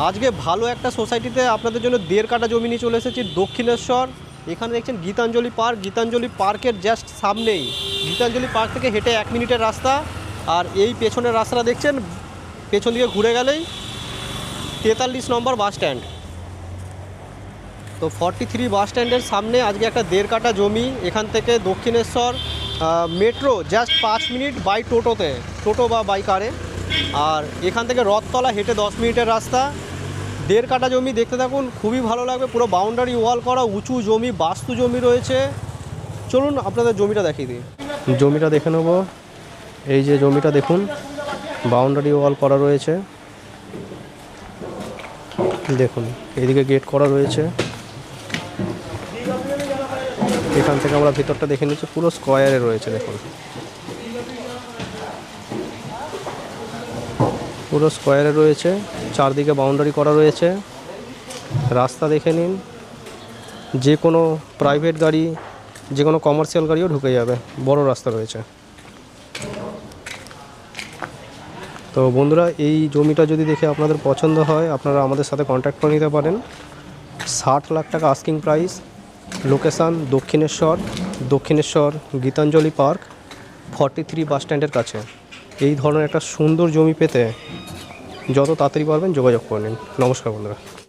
আজকে ভালো একটা সোসাইটিতে আপনাদের জন্য 1.5 কাঠা জমি নিয়ে চলে এসেছি দক্ষিণেশ্বর। এখানে দেখছেন গীতাঞ্জলি পার্ক। গীতাঞ্জলি পার্কের জাস্ট সামনেই, গীতাঞ্জলি পার্ক থেকে হেঁটে 1 মিনিটের রাস্তা। আর এই পেছনের রাস্তাটা দেখছেন, পেছন দিকে ঘুরে গেলেই 43 নম্বর বাস স্ট্যান্ড। তো 43 বাস স্ট্যান্ডের সামনে আজকে একটা 1.5 কাঠা জমি। এখান থেকে Dakshineswar metro just 5 minute by টোটোতে, টোটো বা বাই কারে। আর এখান থেকে রথতলা হেঁটে 10 মিনিটের রাস্তা। 1.5 কাঠা জমি, দেখতে থাকুন, খুবই ভালো লাগবে। পুরো বাউন্ডারি ওয়াল করা, উঁচু জমি, বাস্তু জমি রয়েছে। চলুন আপনাদের জমিটা দেখিয়ে দিই। জমিটা দেখে নেব। এই যে জমিটা দেখুন, বাউন্ডারি ওয়াল করা রয়েছে। দেখুন এদিকে গেট করা রয়েছে। এখান থেকে আমরা ভিতরটা দেখে নিচ্ছি, পুরো স্কোয়ারে রয়েছে। দেখুন পুরো স্কোয়ারে রয়েছে, চারদিকে বাউন্ডারি করা রয়েছে। রাস্তা দেখে নিন, যে কোনো প্রাইভেট গাড়ি, যে কোনো কমার্শিয়াল গাড়িও ঢুকে যাবে, বড় রাস্তা রয়েছে। তো বন্ধুরা, এই জমিটা যদি দেখে আপনাদের পছন্দ হয়, আপনারা আমাদের সাথে কন্ট্যাক্ট করে নিতে পারেন। 60 লাখ টাকা asking price. Location Dakshineswar Gitanjali park, 43 বাস স্ট্যান্ডের কাছে। এই ধরনের একটা সুন্দর জমি পেতে যত তাড়াতাড়ি পারবেন যোগাযোগ করে নিন। নমস্কার বন্ধুরা।